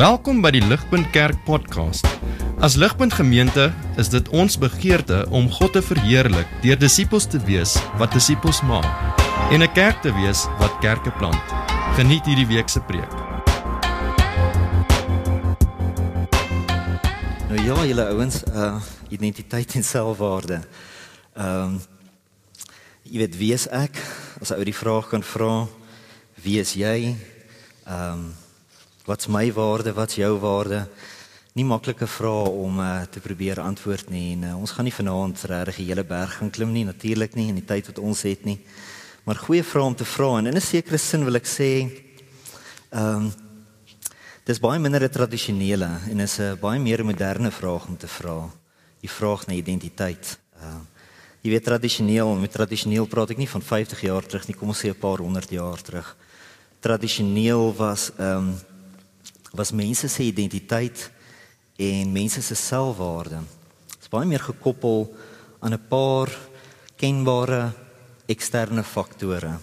Welkom by die Ligpunt Kerk podcast. As Ligpunt gemeente is dit ons begeerte om God te verheerlik deur disippels te wees wat disippels maak en 'n kerk te wees wat kerke plant. Geniet hierdie week se preek. Nou ja, julle ouens, identiteit en selfwaarde. Jy weet, wie is ek? As ou die vraag kan vra, wie is jy? Wat's my waarde, wat's jou waarde? Nie maklike vrae om te probeer antwoord nie. En ons gaan nie vanaand regtig die hele berg gaan klim nie, natuurlik nie, in die tyd wat ons het nie. Maar goeie vrae om te vra, en in 'n sekere sin wil ek sê, dis baie minder 'n tradisionele en is 'n baie meer moderne vraag om te vra. Die vraag na identiteit. Jy weet, met tradisioneel praat ek nie van 50 jaar terug nie, kom ons sê 'n paar 100 jaar terug. Tradisioneel was mense se identiteit en mense se selfwaarde. Dit is baie meer gekoppel aan 'n paar kenbare eksterne faktore.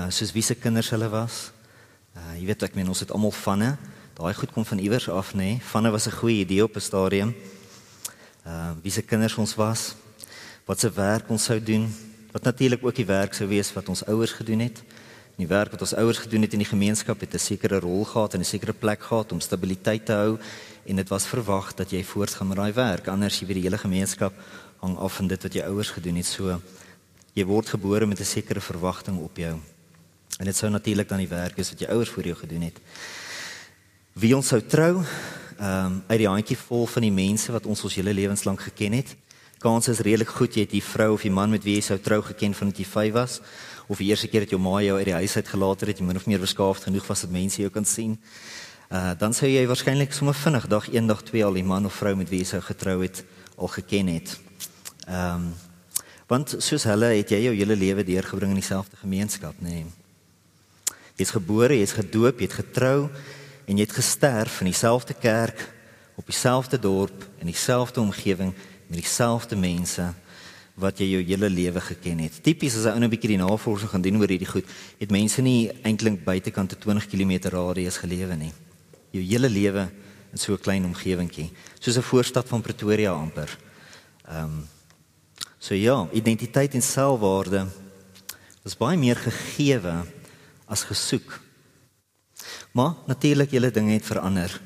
Soos wie se kinders hulle was. Jy weet, ek meen, ons het almal vanne. Daai goed kom van iewers af, nê. Vanne was 'n goeie idee op 'n stadium. Wie se kinders ons was, wat se werk ons sou doen, wat natuurlik ook die werk sou wees wat ons ouers gedoen het. Die werk wat ons ouers gedoen het in die gemeenskap het 'n sekere rol gehad en 'n sekere plek gehad om stabiliteit te hou, en dit was verwag dat jy voortgaan met daai werk. Anders, jy weet, die hele gemeenskap hang af van dit wat jou ouers gedoen het. So, jy word gebore met 'n sekere verwagting op jou. En dit sou natuurlik dan die werk is wat jou ouers voor jou gedoen het. Wie ons sou trou, uit die handjie vol van die mense wat ons hele lewenslang geken het. Kans is redelik goed, jy het die vrou of die man met wie jy sou trou geken vandat jy 5 was, of die eerste keer dat jou ma jou uit die huis uit gelaat het, jy min of meer beskaafd genoeg was dat mense jou kan sien. Dan sou jy waarskynlik sommer vinnig, dag 1, dag 2 al die man of vrou met wie jy sou getrou het, al geken het. Want soos hulle het jy jou hele lewe deurgebring in dieselfde gemeenskap, nee. Jy is gebore, jy is gedoop, jy het getrou, en jy het gesterf in dieselfde kerk, op dieselfde dorp, in dieselfde omgewing, met dieselfde mense, wat jy jou hele lewe geken het. Typies as 'n ou 'n bietjie die navorsing gaan doen oor hierdie goed, het mense nie eintlik buitekant 'n 20 km radius gelewe nie. Jou hele lewe in so 'n klein omgewingkie, soos 'n voorstad van Pretoria amper. So ja, identiteit en selfwaarde is baie meer gegewe as gesoek. Maar natuurlik, julle dinge het verander.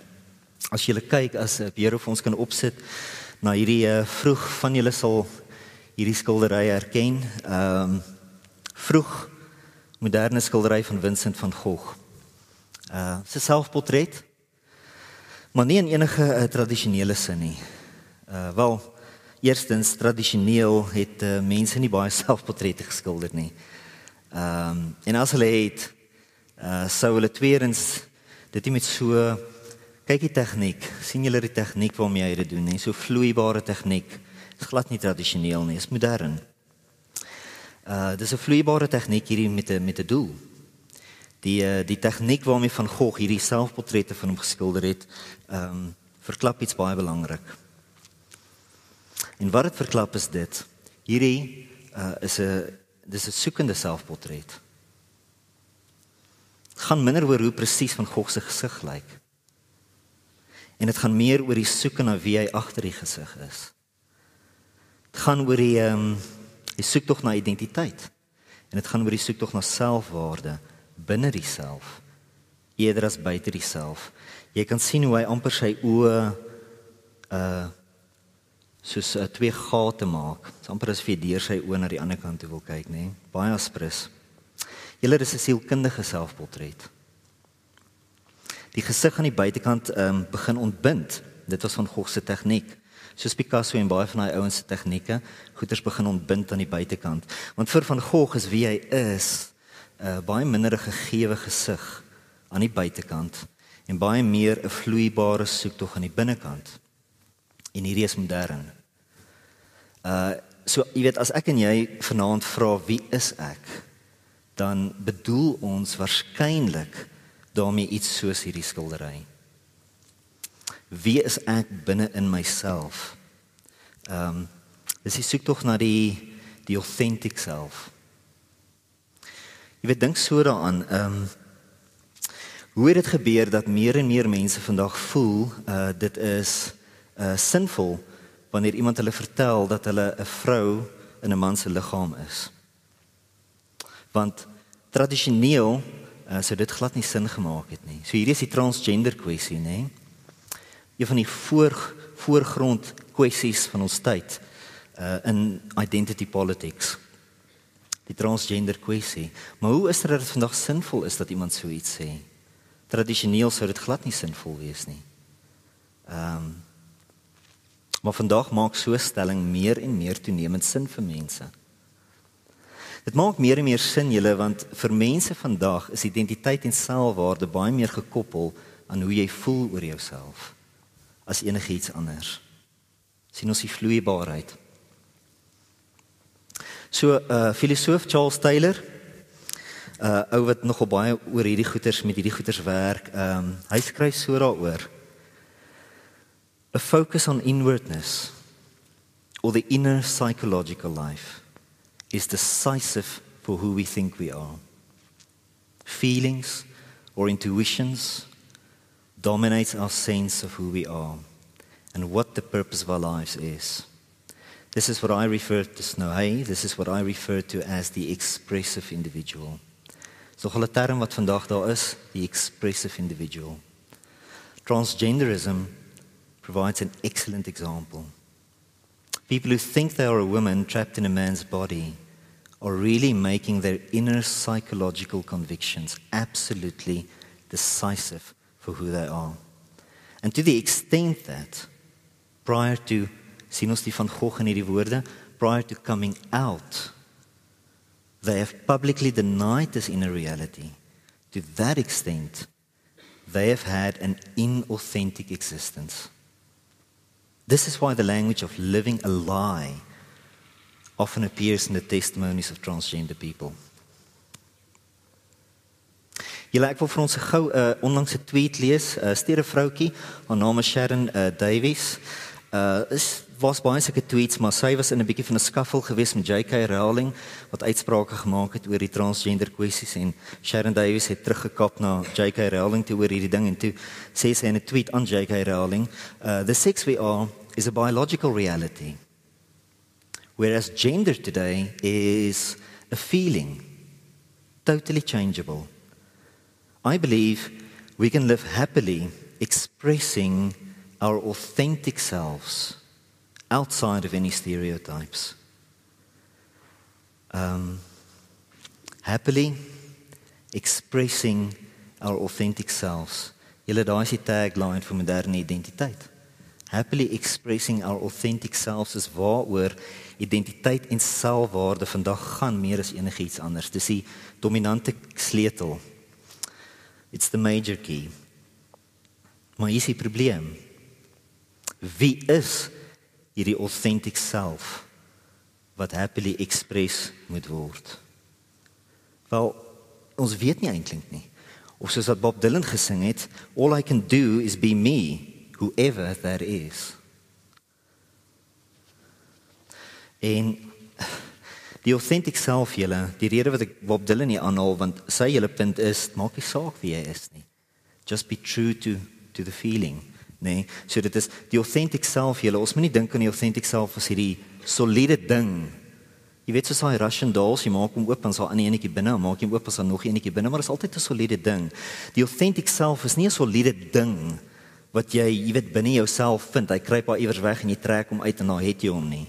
As julle kyk, as Here vir ons kan opsit, na hierdie vroeg van julle sal hierdie skildery herken, vroeg moderne skildery van Vincent van Gogh. Sy selfportret, maar nie in enige tradisionele sin nie. Wel, eerstens, tradisioneel het mense nie baie selfportrette geskilder nie. En as hulle het, sou hulle tweedens dit nie met so, kyk die tegniek, sien julle die tegniek waarmee hy dit doen, nie? So vloeibare tegniek, is glad nie tradisioneel nie, is modern. Dis 'n vloeibare tegniek hierdie met 'n doel. Die tegniek waarmee Van Gogh hierdie selfportrette van hom geskilder het, verklap iets baie belangrik. En wat dit verklap is dit, hierdie dis 'n soekende selfportret. Het gaan minder oor hoe presies Van Gogh se gesig lyk. En dit gaan meer oor die soeke na wie hy agter die gesig is. Het gaan oor die soektog na identiteit. En dit gaan oor die soektog na selfwaarde binne die self, eerder as buite die self. Jy kan sien hoe hy amper sy oë soos 2 gate maak. Dit is amper as jy deur sy oë na die ander kant toe wil kyk, nee? Baie aspres. Julle, dis 'n sielkundige selfportret. Die gesig aan die buitekant begin ontbind. Dit was Van Gogh se tegniek. Soos Picasso en baie van die ouens se tegnieke, goeders begin ontbind aan die buitekant. Want vir Van Gogh is wie hy is, baie minder 'n gegewe gesig aan die buitekant, en baie meer 'n vloeibare soektog aan die binnekant. En hierdie is modern. So, jy weet, as ek en jy vanaand vra, wie is ek? Dan bedoel ons waarskynlik daarmee iets soos hierdie skildery. Wie is ek binne in myself? Dis die soektog na die authentic self. Jy weet, dink so daaraan, Hoe het dit gebeur dat meer en meer mense vandag voel, dit is sinvol, wanneer iemand hulle vertel dat hulle 'n vrou in 'n man se liggaam is? Want tradisioneel sou dit glad nie sin gemaak het nie. So hierdie is die transgender kwessie, nê? Een van die voorgrond kwessies van ons tyd in identity politics. Die transgender kwessie. Maar hoe is dit vandag sinvol is dat iemand so iets sê? Tradisioneel sou dit glad nie sinvol wees nie. Maar vandag maak so 'n stelling meer en meer toenemend sin vir mense. Dit maak meer en meer sin julle, want vir mense vandag is identiteit en selfwaarde baie meer gekoppel aan hoe jy voel oor jouself as enigiets anders. Sien ons die vloeibaarheid. So filosoof Charles Taylor, ou wat nogal baie oor hierdie goeters met hierdie goeters werk, hy skryf so daaroor: a focus on inwardness or the inner psychological life is decisive for who we think we are. Feelings or intuitions dominates our sense of who we are and what the purpose of our lives is. This is what I refer to Snow. This is what I refer to as the expressive individual. So 'n term wat vandag daar is, the expressive individual. Transgenderism provides an excellent example. People who think they are a woman trapped in a man's body are really making their inner psychological convictions absolutely decisive for who they are. And to the extent that, prior to, sien ons die van Gogh in hierdie woorde, prior to coming out, they have publicly denied this inner reality. To that extent, they have had an inauthentic existence. This is why the language of living a lie often appears in the testimonies of transgender people. Julle, ek wil vir ons gou onlangs 'n tweet lees, stuur 'n vroutjie, haar naam is Sharon Davies. Was baie sulke tweets, maar sy was in 'n bietjie van 'n skaffel geweest met J.K. Rowling wat uitsprake gemaak het oor die transgender kwessies, en Sharon Davies het teruggekap na J.K. Rowling toe oor hierdie ding, en toe sê sy in 'n tweet aan J.K. Rowling, the sex we are is a biological reality, whereas gender today is a feeling, totally changeable. I believe we can live happily expressing our authentic selves outside of any stereotypes. Happily expressing our authentic selves. Julle, daai is die tagline vir moderne identiteit. Happily expressing our authentic selves is waaroor identiteit en selfwaarde vandag gaan meer as enigiets anders. Dis die dominante sleutel. It's the major key. Maar hier is die probleem. Wie is hierdie authentic self wat happily express moet word? Wel, ons weet nie eintlik nie. Of soos wat Bob Dylan gesing het, all I can do is be me, whoever that is. En die authentic self, julle, die rede wat ek Bob Dylan nie aanhaal, want sy hele punt is, maak nie saak wie jy is nie. Just be true to the feeling. Nee, so dit is die authentic self, julle, ons moet nie dink aan die authentic self as hierdie soliede ding. Jy weet soos daai Russian dolls, jy maak hom oop en sal aan die enetjie binne, maak hom oop en sal nog enetjie binne, maar dit is altyd 'n soliede ding. Die authentic self is nie 'n soliede ding wat jy weet binne jouself vind. Hy kruip daar iewers weg en jy trek hom uit en dan het jy hom nie.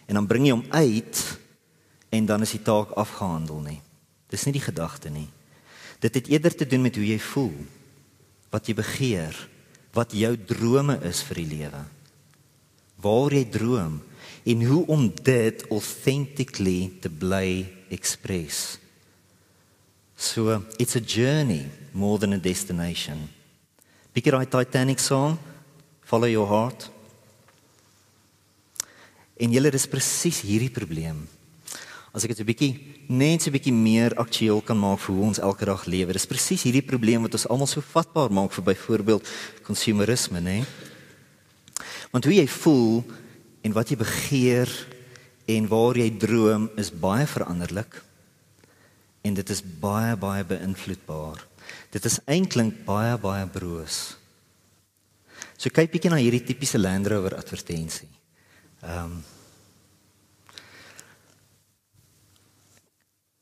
En dan bring jy hom uit en dan is die taak afgehandel nie. Dis nie die gedagte nie. Dit het eerder te doen met hoe jy voel, wat jy begeer, wat jou drome is vir die lewe. Waar jy droom en hoe om dit authentically te bly express. So, it's a journey more than a destination. Bietjie daai Titanic song, Follow Your Heart. En julle, dis presies hierdie probleem. As ek dit net so 'n bietjie meer aktueel kan maak vir hoe ons elke dag lewe. Dis presies hierdie probleem wat ons almal so vatbaar maak vir byvoorbeeld consumerisme, né? Want hoe jy voel en wat jy begeer en waar jy droom is baie veranderlik en dit is baie beïnvloedbaar. Dit is eintlik baie, baie broos. So kyk bietjie na hierdie tipiese Land Rover advertensie.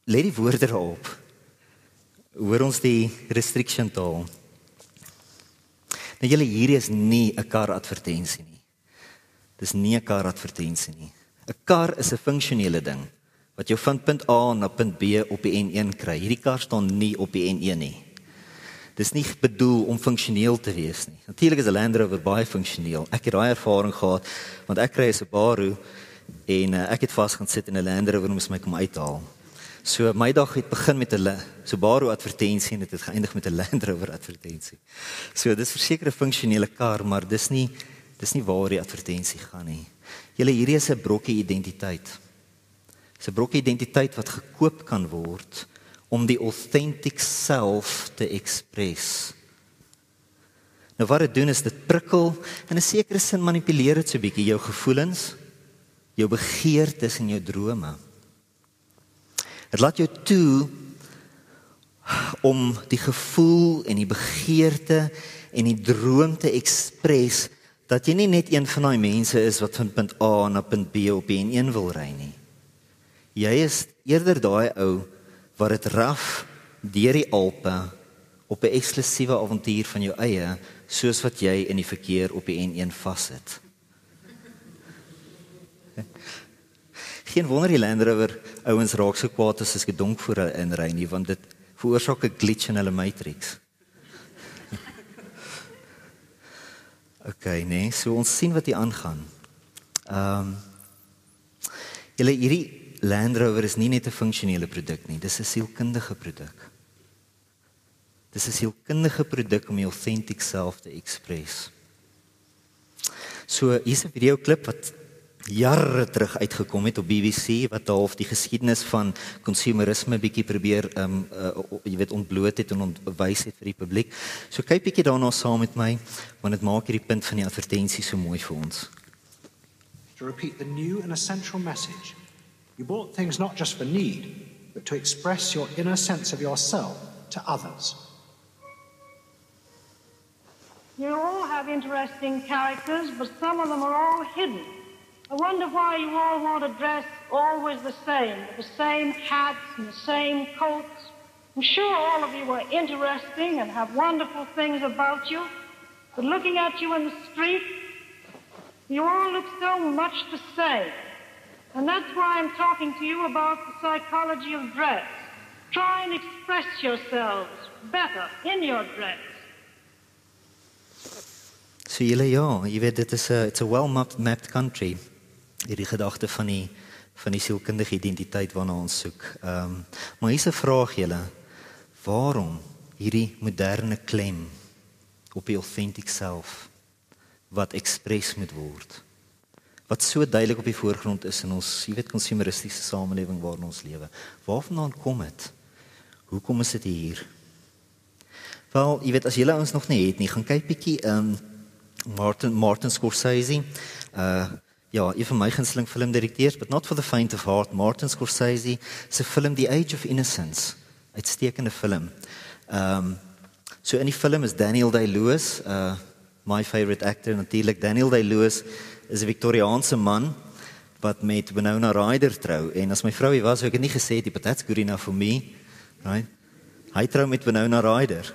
Let die woorde daarop. Hoor ons die restriction taal. Nou julle, hierdie is nie 'n kar advertensie nie. Dis nie 'n kar advertensie nie. 'n Kar is 'n funksionele ding wat jou van punt A na punt B op die N1 kry. Hierdie kar staan nie op die N1 nie. Dis nie bedoel om funksioneel te wees nie. Natuurlik is 'n Land Rover baie funksioneel. Ek het daai ervaring gehad want ek kry 'n Subaru en ek het vas gaan sit in 'n Land Rover en moes my kom uithaal. So my dag het begin met 'n Subaru advertensie en dit het geëindig met 'n Land Rover advertensie. So dis verseker 'n funksionele kar, maar dis nie waar die advertensie gaan nie. Julle, hierdie is 'n brokkie identiteit. Dis 'n brokkie identiteit wat gekoop kan word om die authentic self te express. Nou wat dit doen is dit prikkel en in 'n sekere sin manipuleer dit so 'n bietjie jou gevoelens, jou begeertes en jou drome. Dit laat jou toe om die gevoel en die begeerte en die droom te express dat jy nie net een van daai mense is wat van punt A na punt B op die N1 wil ry nie. Jy is eerder daai ou wat dit raf deur die Alpe op 'n eksklusiewe avontuur van jou eie, soos wat jy in die verkeer op die N1 vassit. Geen wonder die Land Rover ouens raak so kwaad as ek gedonk voor hulle inry nie, want dit veroorsaak 'n glitch in hulle matrix. Okay, nee, so ons sien wat hier aangaan. Hierdie Land Rover is nie net 'n funksionele produk nie, dis 'n sielkundige produk. Dis 'n sielkundige produk om die authentic self te express. So hier's 'n videoklip wat jare terug uitgekom het op BBC wat half die geskiedenis van konsumerisme bietjie probeer ontbloot het en ontwys het vir die publiek. So kyk bietjie daarna saam met my, want dit maak hierdie punt van die advertensie so mooi vir ons. To repeat the new and essential message. You bought things not just for need, but to express your inner sense of yourself to others. You all have interesting characters, but some of them are all hidden. I wonder why you all want to dress always the same, with the same hats and the same coats. I'm sure all of you are interesting and have wonderful things about you, but looking at you in the street, you all look so much the same. And that's why I'm talking to you about the psychology of dress. Try and express yourselves better in your dress. So julle, ja, jy weet, it's a well-mapped country. Hierdie gedagte van die sielkundige identiteit waarna ons soek. Maar hier's 'n vraag julle, waarom hierdie moderne klem op die authentic self wat express moet word? Wat so duidelik op die voorgrond is in ons, jy weet, konsumeristiese samelewing waarin ons lewe. Waarvandaan kom dit? Hoekom is dit hier? Wel, jy weet, as julle ons nog nie het nie, gaan kyk bietjie Martin Scorsese, een van my gunsteling filmdirekteurs, but not for the faint of heart, Martin Scorsese, se film The Age of Innocence, uitstekende film. So in die film is Daniel Day-Lewis, my favorite actor natuurlik. Daniel Day-Lewis is 'n Victoriaanse man wat met Winona Ryder trou. En as my vrou hier was, sou ek het nie gesê het, but that's good enough for me. Right? Hy trou met Winona Ryder.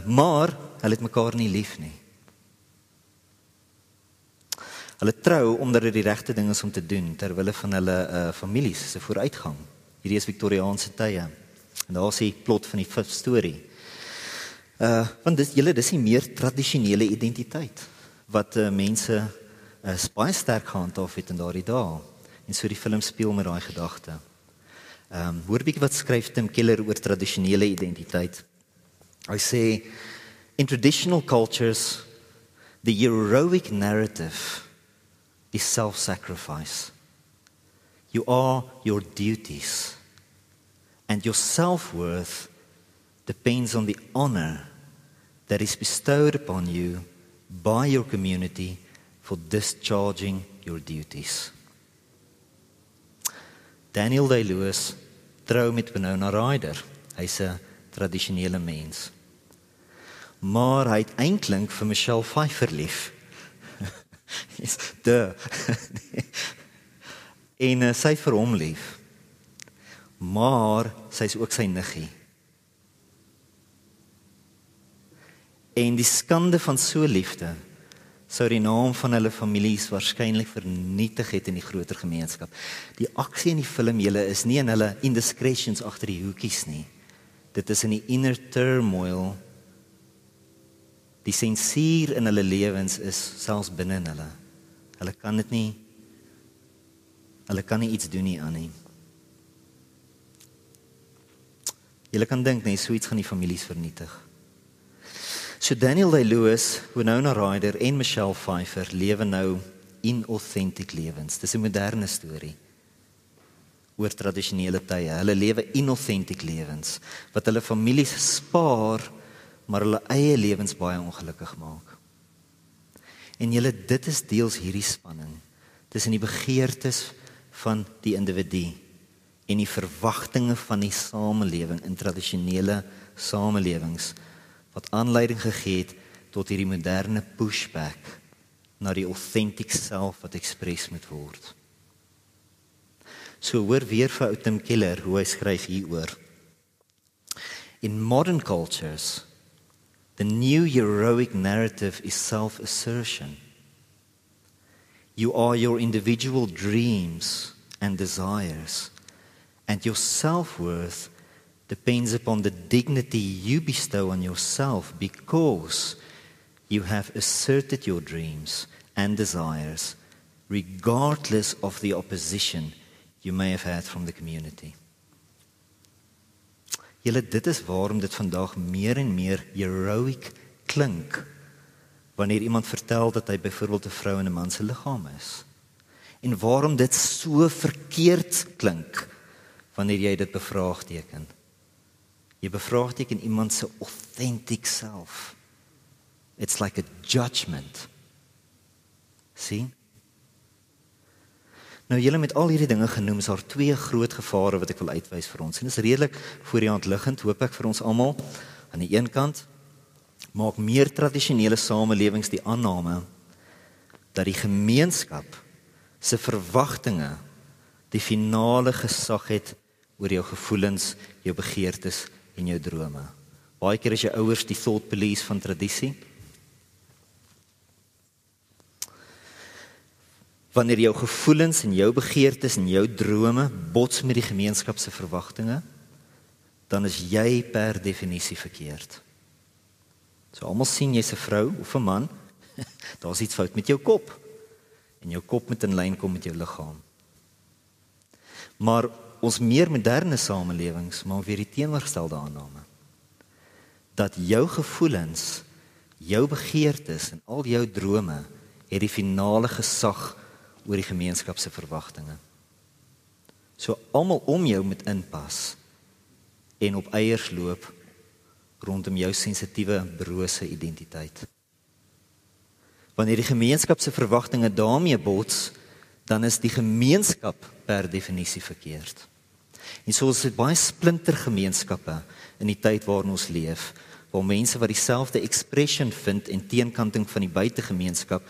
Maar hulle het mekaar nie lief nie. Hulle trou omdat dit die regte ding is om te doen ter wille van hulle families se vooruitgang. Hierdie is Victoriaanse tye. En daar is die plot van die fifth story. Want dis die meer tradisionele identiteit wat mense baie sterk gehandhaaf het in daardie dae. En so die film speel met daai gedagte. Hoor 'n bietjie wat skryf Tim Keller oor tradisionele identiteit. Hy sê, in traditional cultures, the heroic narrative is self-sacrifice. You are your duties, and your self-worth depends on the honor that is bestowed upon you by your community for discharging your duties. Daniel Day-Lewis trou met Winona Ryder. Hy's 'n tradisionele mens. Maar hy het eintlik vir Michelle Pfeiffer lief. En sy het vir hom lief. Maar sy is ook sy niggie. En die skande van so liefde sou die naam van hulle families waarskynlik vernietig het in die groter gemeenskap. Die aksie in die film julle is nie in hulle indiscretions agter die hoekies nie. Dit is in die inner turmoil. Die sensuur in hulle lewens is selfs binne in hulle. Hulle kan nie iets doen nie aan nie. Julle kan dink nee, so iets gaan die families vernietig. So Daniel Day-Lewis, Winona Ryder en Michelle Pfeiffer lewe nou inauthentic lewens. Dis 'n moderne storie oor tradisionele tye. Hulle lewe inauthentic lewens wat hulle families spaar, maar hulle eie lewens baie ongelukkig maak. En julle, dit is deels hierdie spanning tussen die begeertes van die individu en die verwagtinge van die samelewing in tradisionele samelewings wat aanleiding gegee het tot hierdie moderne pushback na die authentic self wat express moet word. So hoor weer vir ou Tim Keller hoe hy skryf hieroor. In modern cultures, the new heroic narrative is self-assertion. You are your individual dreams and desires, and your self-worth depends upon the dignity you bestow on yourself because you have asserted your dreams and desires regardless of the opposition you may have had from the community. Julle, dit is waarom dit vandag meer en meer heroic klink wanneer iemand vertel dat hy byvoorbeeld 'n vrou in 'n man se liggaam is. En waarom dit so verkeerd klink wanneer jy dit bevraagteken. Jy bevraagteken iemand se authentic self. It's like a judgment. Sien? Nou julle met al hierdie dinge genoem, is daar twee groot gevare wat ek wil uitwys vir ons. En dit is redelik voor die hand liggend, hoop ek vir ons almal. Aan die een kant maak meer tradisionele samelewings die aanname dat die gemeenskap se verwagtinge die finale gesag het oor jou gevoelens, jou begeertes en jou drome. Baie keer is jou ouers die thought police van tradisie. Wanneer jou gevoelens en jou begeertes en jou drome bots met die gemeenskap se verwagtinge, dan is jy per definisie verkeerd. So almal sien jy's 'n vrou of 'n man, daar's iets fout met jou kop. En jou kop moet in lyn kom met jou liggaam. Maar ons meer moderne samelewings maak weer die teenoorgestelde aanname. Dat jou gevoelens, jou begeertes en al jou drome het die finale gesag oor die gemeenskap se verwagtinge. So almal om jou moet inpas en op eiers loop rondom jou sensitiewe, brose identiteit. Wanneer die gemeenskap se verwagtinge daarmee bots, dan is die gemeenskap per definisie verkeerd. En so is dit baie splinter gemeenskappe in die tyd waarin ons leef, waar mense wat dieselfde expression vind en teenkanting van die buitegemeenskap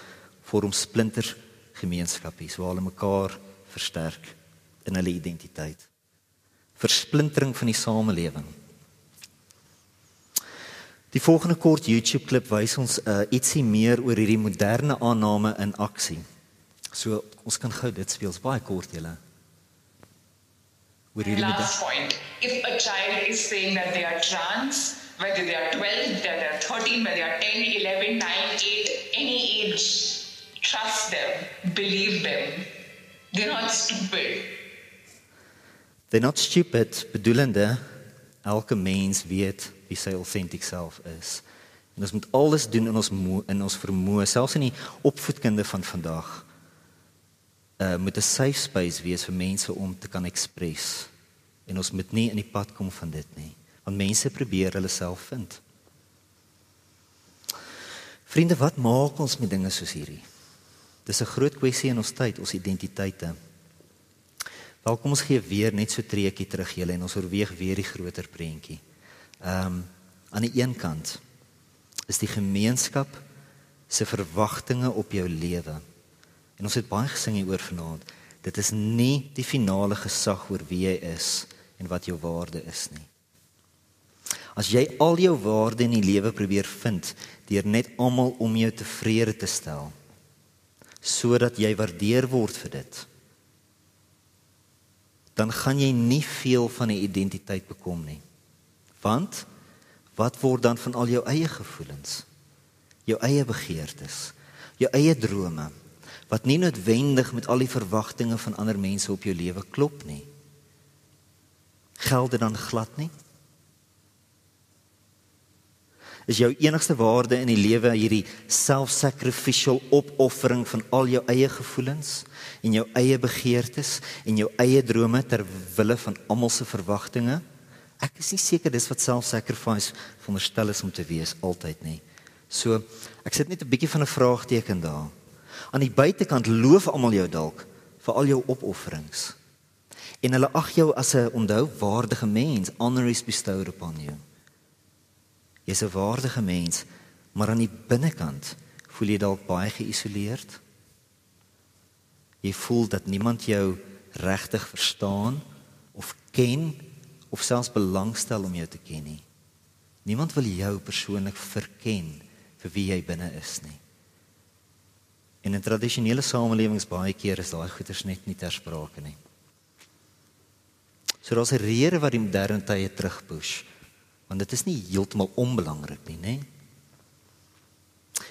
vorm splinter gemeenskappies, waar hulle mekaar versterk in hulle identiteit. Versplintering van die samelewing. Die volgende kort YouTube klip wys ons ietsie meer oor hierdie moderne aanname in aksie. So ons kan gou dit speel, baie kort julle. Last point, if a child is saying that they are trans, whether they are 12, whether they are 13, whether they are 10, 11, 9, 8, any age, trust them, believe them. They're not stupid. They're not stupid, bedoelende, elke mens weet wie sy authentic self is. En ons moet alles doen in ons vermoë, selfs in die opvoedkunde van vandag, moet 'n safe space wees vir mense om te kan express. En ons moet nie in die pad kom van dit nie, want mense probeer hulle self vind. Vriende, wat maak ons met dinge soos hierdie? Dis 'n groot kwessie in ons tyd, ons identiteite. Wel, kom ons gee weer net so treetjie terug julle en ons oorweeg weer die groter prentjie. Aan die een kant is die gemeenskap se verwagtinge op jou lewe. En ons het baie gesing hieroor vanaand. Dit is nie die finale gesag oor wie jy is en wat jou waarde is nie. As jy al jou waarde in die lewe probeer vind deur net almal om jou tevrede te stel, sodat jy waardeer word vir dit, dan gaan jy nie veel van die identiteit bekom nie. Want wat word dan van al jou eie gevoelens, jou eie begeertes, jou eie drome, wat nie noodwendig met al die verwagtinge van ander mense op jou lewe klop nie? Geld dit dan glad nie? Is jou enigste waarde in die lewe hierdie self-sacrificial opoffering van al jou eie gevoelens en jou eie begeertes en jou eie drome ter wille van almal se verwagtinge? Ek is nie seker dis wat self-sacrifice veronderstel is om te wees altyd nie. So, ek sit net 'n bietjie van 'n vraagteken daar. Aan die buitekant loof almal jou dalk vir al jou opofferings. En hulle ag jou as 'n onthouwaardige mens, honor is bestowed upon you. Jy's 'n waardige mens, maar aan die binnekant voel jy dalk baie geïsoleerd. Jy voel dat niemand jou regtig verstaan of ken of selfs belangstel om jou te ken nie. Niemand wil jou persoonlik verken vir wie jy binne is nie. En in tradisionele samelewings baie keer is daai goeters net nie ter sprake nie. So daar's 'n rede wat die moderne tye terugpush, want dit is nie heeltemal onbelangrik nie, né?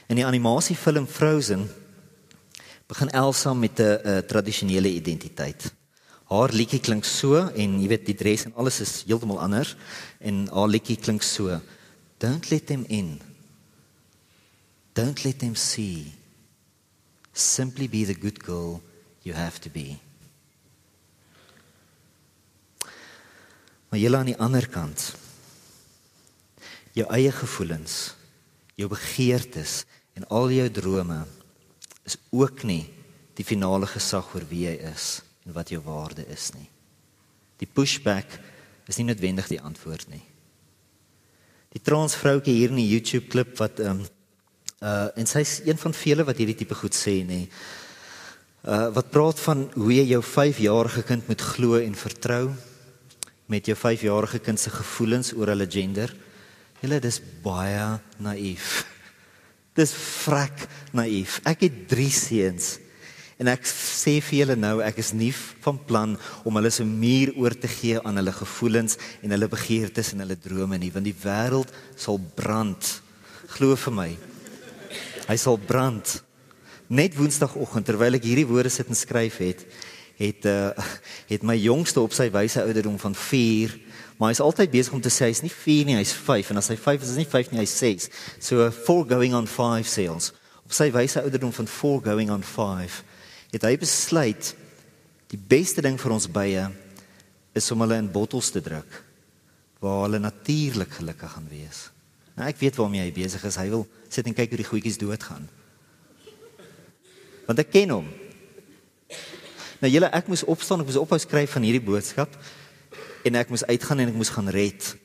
In die animasiefilm Frozen begin Elsa met 'n tradisionele identiteit. Haar liedjie klink so, en jy weet die dress en alles is heeltemal anders, en haar liedjie klink so: Don't let them in. Don't let them see. Simply be the good girl you have to be. Maar julle aan die ander kant, jou eie gevoelens, jou begeertes en al jou drome is ook nie die finale gesag oor wie jy is en wat jou waarde is nie. Die pushback is nie noodwendig die antwoord nie. Die transvroukie hier in die YouTube klip wat en sy is een van vele wat hierdie tipe goed sê nie. Wat praat van hoe jy jou 5-jarige kind moet glo en vertrou met jou 5-jarige kind se gevoelens oor hulle gender. Julle, dis baie naïef. Dis vrek naïef. Ek het 3 seuns en ek sê vir julle nou, ek is nie van plan om hulle se muur oor te gee aan hulle gevoelens en hulle begeertes en hulle drome nie, want die wêreld sal brand. Glo vir my. Hy sal brand. Net Woensdagoggend, terwyl ek hierdie woorde sit en skryf het my jongste op sy wyse ouderdom van 4, maar hy is altyd besig om te sê, hy is nie 4 nie, hy is 5, en as hy 5 is nie 5 nie, hy is 6. So 4 going on 5 sales. Op sy wyse ouderdom van 4 going on 5, het hy besluit, die beste ding vir ons bye, is om hulle in bottels te druk, waar hulle natuurlik gelukkig gaan wees. Nou, ek weet waarmee hy besig is, hy wil sit en kyk hoe die goedjies doodgaan. Want ek ken hom. Nou julle, ek moes opstaan, ek moes ophou skryf van hierdie boodskap, en ek moes uitgaan en ek moes gaan red.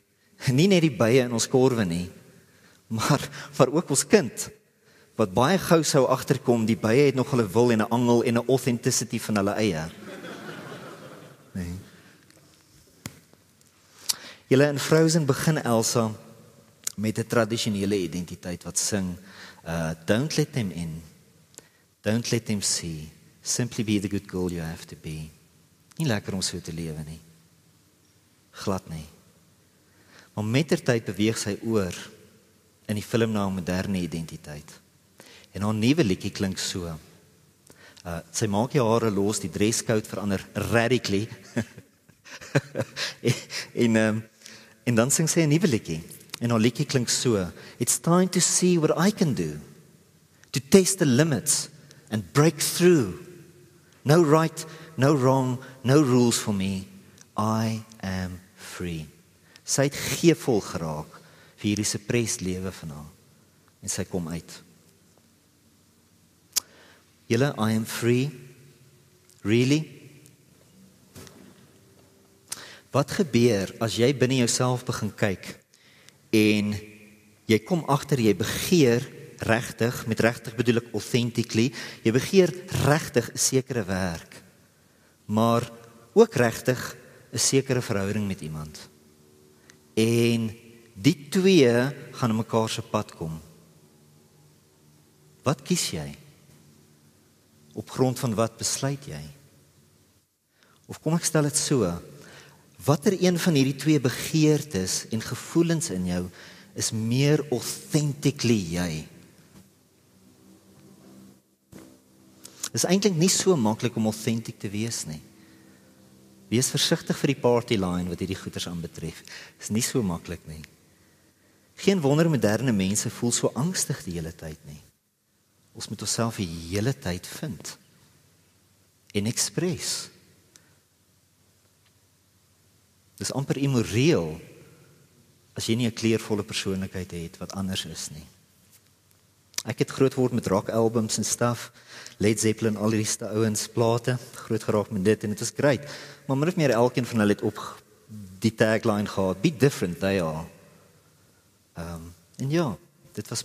Nie net die bye in ons korwe nie, maar ook ons kind, wat baie gou sou agterkom, die bye het nog hulle wil en 'n angel en 'n authenticity van hulle eie. Nee. Julle, in Frozen begin Elsa met 'n tradisionele identiteit wat sing, don't let them in, don't let them see, simply be the good girl you have to be. Nie lekker om so te lewe nie. Glad nie. Maar mettertyd beweeg sy oor in die film na 'n moderne identiteit. En haar nuwe liedjie klink so. Sy maak die hare los, die dresscode verander radically. en dan sing sy 'n nuwe liedjie. En haar liedjie klink so. It's time to see what I can do. To test the limits and break through. No right, no wrong, no rules for me. I am free. Sy het geevol geraak vir hierdie suppressed lewe van haar. En sy kom uit. Julle, I am free. Really? Wat gebeur as jy binne jouself begin kyk En jy kom agter, jy begeer regtig, met regtig bedoel ek authentically, jy begeer regtig 'n sekere werk, maar ook regtig 'n sekere verhouding met iemand. En die twee gaan in mekaar se pad kom. Wat kies jy? Op grond van wat besluit jy? Of kom ek stel dit so, watter een van hierdie twee begeertes en gevoelens in jou is meer authentically jy? Dit is eintlik nie so maklik om authentic te wees nie. Wees versigtig vir die party line wat hierdie goeters aanbetref. Dit is nie so maklik nie. Geen wonder moderne mense voel so angstig die hele tyd nie. Ons moet onsself die hele tyd vind en express. Dis amper immoreel as jy nie 'n kleurvolle persoonlikheid het wat anders is nie. Ek het groot geword met rock albums en stuff, Led Zeppelin, al die ouens plate, groot geraak met dit en dit was great. Maar min of meer elkeen van hulle het op die tagline gehad, be different, they are. En ja, dit was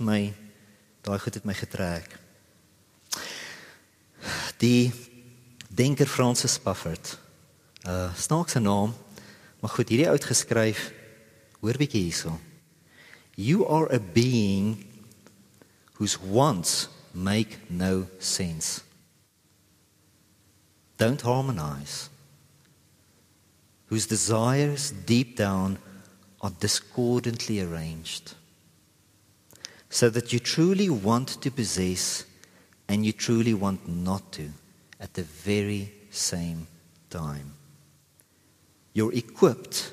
daai goed het my getrek. Die denker Francis Spufford, snaakse naam, maar goed, hierdie uitgeskryf, hoor bietjie hierso. You are a being whose wants make no sense. Don't harmonize. Whose desires deep down are discordantly arranged. So that you truly want to possess and you truly want not to at the very same time. You're equipped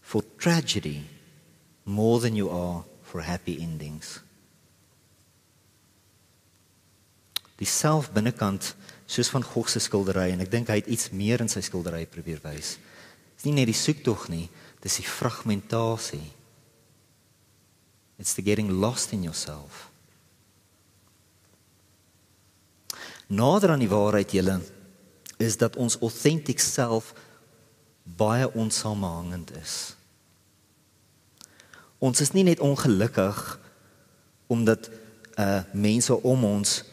for tragedy more than you are for happy endings. Die self binnekant, soos van Gogh se skildery, en ek dink hy het iets meer in sy skildery probeer wys. Dis nie net die soektog nie, dis die fragmentasie. It's the getting lost in yourself. Nader aan die waarheid julle, is dat ons authentic self baie onsamehangend is. Ons is nie net ongelukkig omdat mense om ons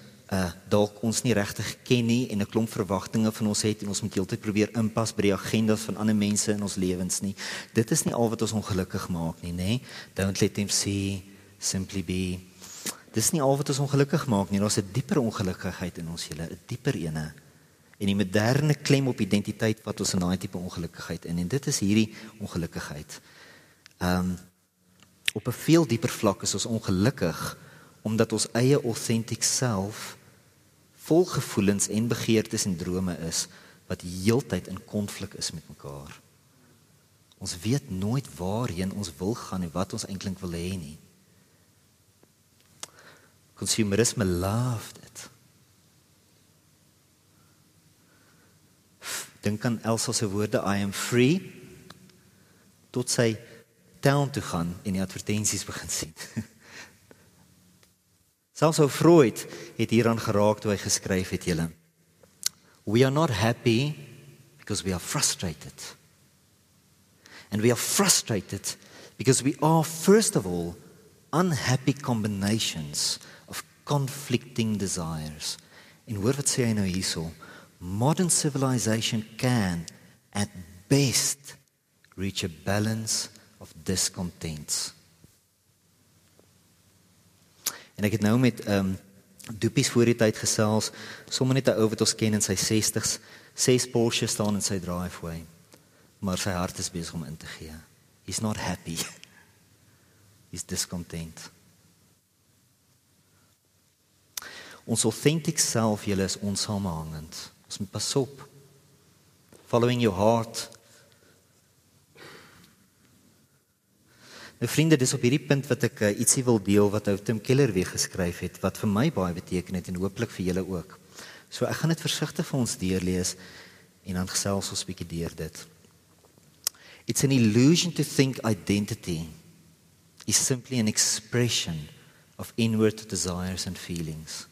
dalk ons nie regtig ken nie en 'n klomp verwagtinge van ons het en ons moet heeltyd probeer inpas by die agendas van ander mense in ons lewens nie. Dit is nie al wat ons ongelukkig maak nie, nê? Don't let them see, simply be. Dit is nie al wat ons ongelukkig maak nie. Daar's 'n dieper ongelukkigheid in ons julle, 'n dieper ene. En die moderne klem op identiteit wat ons in daai tipe ongelukkigheid in, en dit is hierdie ongelukkigheid. Op 'n veel dieper vlak is ons ongelukkig omdat ons eie authentic self vol gevoelens en begeertes en drome is wat heeltyd in konflik is met mekaar. Ons weet nooit waarheen ons wil gaan en wat ons eintlik wil hê nie. Consumerisme love dit. Dink aan Elsa se woorde, I am free, tot sy town toe gaan en die advertensies begin sien. Selfs ou Freud het hieraan geraak toe hy geskryf het julle. We are not happy because we are frustrated. And we are frustrated because we are, first of all, unhappy combinations of conflicting desires. En hoor wat sê hy nou hierso? Modern civilization can, at best, reach a balance of discontents. En ek het nou met Doepies voor die tyd gesels, sommer net 'n ou wat ons ken in sy 60s, 6 Porsche staan in sy driveway, maar sy hart is besig om in te gee. He's not happy. He's discontent. Ons authentic self, julle, is onsamehangend. Ons moet pas op. Following your heart. Nou vriende, dis op hierdie punt wat ek ietsie wil deel wat ou Tim Keller weer geskryf het, wat vir my baie beteken het en hopelik vir julle ook. So ek gaan dit versigtig vir ons deurlees en dan gesels ons 'n bietjie deur dit. It's an illusion to think identity is simply an expression of inward desires and feelings.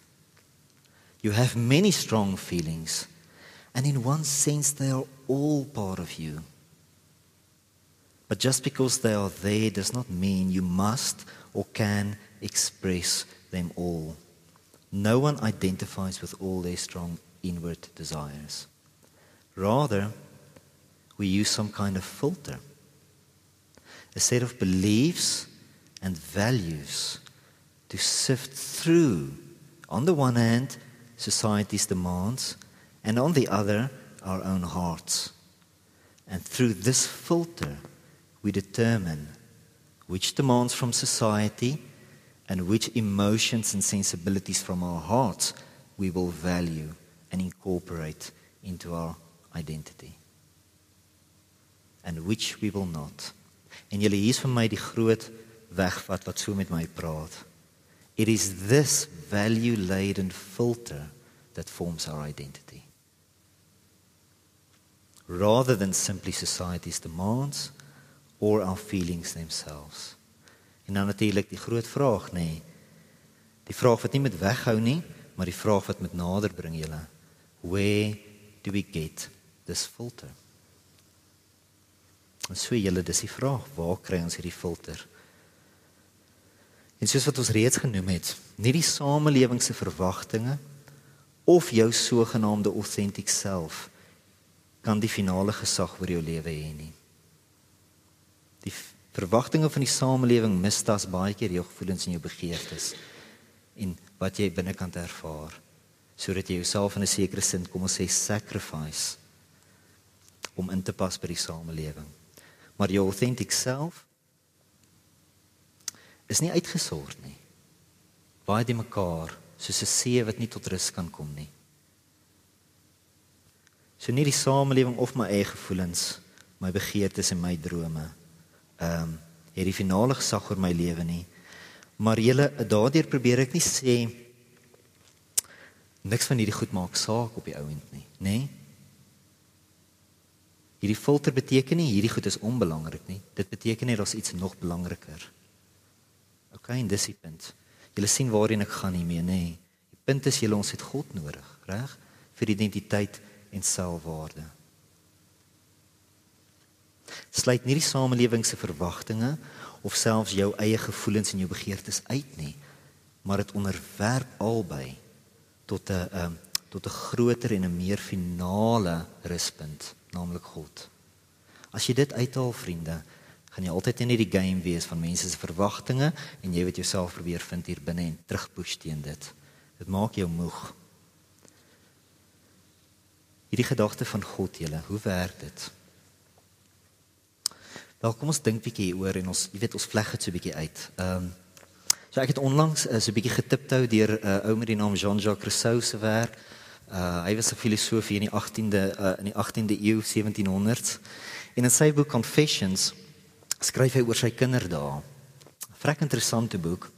You have many strong feelings, and in one sense they are all part of you. But just because they are there does not mean you must or can express them all. No one identifies with all their strong inward desires. Rather, we use some kind of filter, a set of beliefs and values to sift through, on the one hand, society's demands, and on the other, our own hearts. And through this filter, we determine which demands from society and which emotions and sensibilities from our hearts we will value and incorporate into our identity. And which we will not. En julle, hier is vir my die groot wegvat wat so met my praat. It is this value-laden filter that forms our identity. Rather than simply society's demands or our feelings themselves. En dan natuurlik die groot vraag, nee. Die vraag wat nie met weghou nie, maar die vraag wat met nader bring julle. Where do we get this filter? En so julle, dis die vraag, waar kry ons hierdie filter? En soos wat ons reeds genoem het, nie die samelewing se verwagtinge of jou sogenaamde authentic self kan die finale gesag oor jou lewe hê nie. Die verwagtinge van die samelewing mistas baie keer jou gevoelens en jou begeertes en wat jy binnekant ervaar, sodat jy jouself in 'n sekere sin, kom ons sê, sacrifice om in te pas by die samelewing. Maar jou authentic self is nie uitgesort nie. Baie die mekaar, soos 'n see wat nie tot rus kan kom nie. So nie die samelewing of my eie gevoelens, my begeertes en my drome, het die finale gesag oor my lewe nie. Maar julle, daardeur probeer ek nie sê, niks van hierdie goed maak saak op die ouend nie, nê? Hierdie filter beteken nie, hierdie goed is onbelangrik nie. Dit beteken nie, dat is iets nog belangriker. Okay, en dis die punt. Julle sien waarin ek gaan hiermee, nê? Die punt is, julle, ons het God nodig, reg? Vir identiteit en selfwaarde. Sluit nie die samelewing se verwagtinge of selfs jou eie gevoelens en jou begeertes uit nie, maar dit onderwerp albei tot 'n groter en 'n meer finale ruspunt, naamlik God. As jy dit uithaal, vriende, gaan jy altyd in die game wees van mense se verwagtinge en jy wat jouself probeer vind hier binne en terugpush teen dit. Dit maak jou moeg. Hierdie gedagte van God, julle, hoe werk dit? Wel, kom ons dink bietjie oor en ons, jy weet, ons vleg het so bietjie uit. So ek het onlangs so bietjie getiptou deur 'n ou met die naam Jean-Jacques Rousseau se werk. Hy was 'n filosoof hier in die 18de eeu, 1700s. En in sy boek Confessions skryf hy oor sy kinderdae. 'n Vrek interessante boek.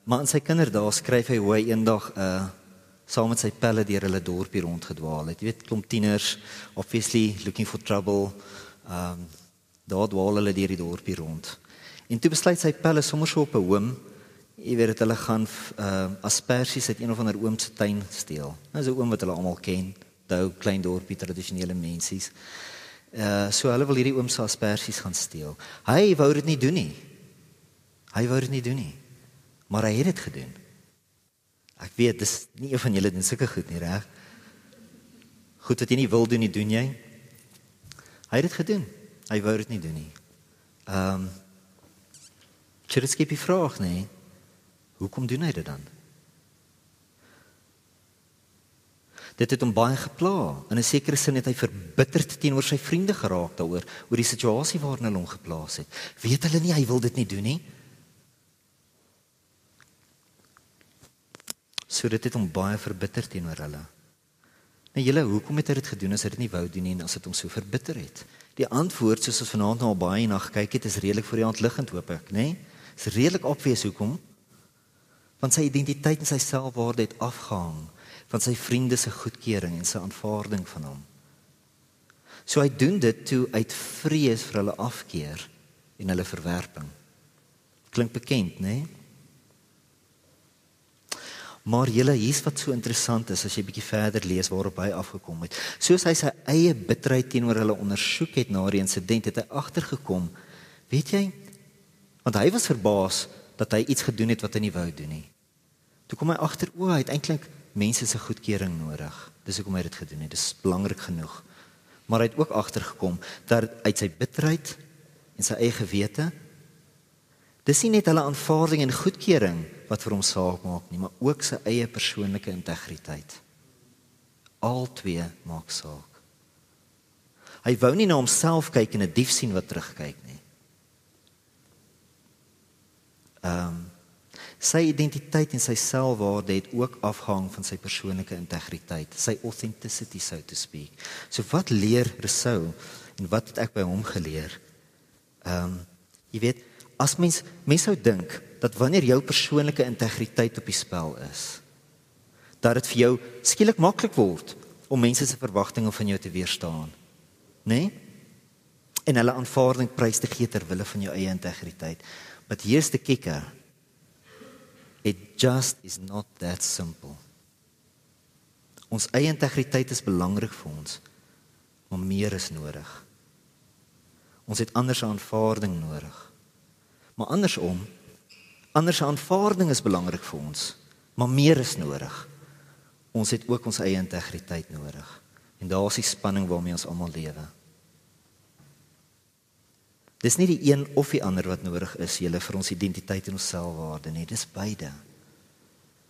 Maar in sy kinderdae skryf hy hoe hy eendag saam met sy pelle deur hulle dorpie rondgedwaal het. Jy weet, klomp tieners, obviously looking for trouble. Daar dwaal hulle deur die dorpie rond. En toe besluit sy pelle sommer so op 'n oom, jy weet dat hulle gaan asperges uit een of ander oom se tuin steel. Nou is 'n oom wat hulle almal ken, ou klein dorpie, tradisionele mensies. So hulle wil hierdie oom se asperges gaan steel. Hy wou dit nie doen nie. Maar hy het dit gedoen. Ek weet, dis nie een van julle doen sulke goed nie, reg? Goed wat jy nie wil doen nie, doen jy. Hy het dit gedoen. Hy wou dit nie doen nie. So dit skep die vraag, nee, hoekom doen hy dit dan? Dit het hom baie gepla. In 'n sekere sin het hy verbitterd teenoor sy vriende geraak daaroor, oor die situasie waarin hulle hom geplaas het. Weet hulle nie, hy wil dit nie doen nie? So dit het hom baie verbitterd teenoor hulle. Nou julle, hoekom het hy dit gedoen as hy dit nie wou doen nie en as dit hom so verbitter het? Die antwoord, soos ons vanaand al baie na gekyk het, is redelik voor die hand liggend, hoop ek, né? Is redelik obvious hoekom. Want sy identiteit en sy selfwaarde het afgehang van sy vriende se goedkeuring en sy aanvaarding van hom. So hy doen dit toe uit vrees vir hulle afkeer en hulle verwerping. Klink bekend, né? Maar julle, hier's wat so interessant is, as jy bietjie verder lees waarop hy afgekom het. Soos hy sy eie bitterheid teenoor hulle ondersoek het na die insident, het hy agtergekom, weet jy, want hy was verbaas dat hy iets gedoen het wat hy nie wou doen nie. Toe kom hy agter, hy het eintlik mense se goedkeuring nodig. Dis hoekom hy dit gedoen het, dis belangrik genoeg. Maar hy het ook agtergekom, dat uit sy bitterheid en sy eie gewete, dis nie net hulle aanvaarding en goedkeuring wat vir hom saak maak nie, maar ook sy eie persoonlike integriteit. Al twee maak saak. Hy wou nie na homself kyk en 'n dief sien wat terugkyk nie. Sy identiteit en sy selfwaarde het ook afgehang van sy persoonlike integriteit, sy authenticity, so to speak. So wat leer Rousseau en wat het ek by hom geleer? Jy weet, as mens sou dink dat wanneer jou persoonlike integriteit op die spel is, dat dit vir jou skielik maklik word om mense se verwagtinge van jou te weerstaan, nee? En hulle aanvaarding prys te gee ter wille van jou eie integriteit. But here's the kicker. It just is not that simple. Ons eie integriteit is belangrik vir ons, maar meer is nodig. Ons het ander aanvaarding nodig. Maar andersom, ander aanvaarding is belangrik vir ons, maar meer is nodig. Ons het ook ons eie integriteit nodig. En daar is die spanning waarmee ons almal lewe. Dis nie die een of die ander wat nodig is, julle, vir ons identiteit en ons selfwaarde nie, dis beide.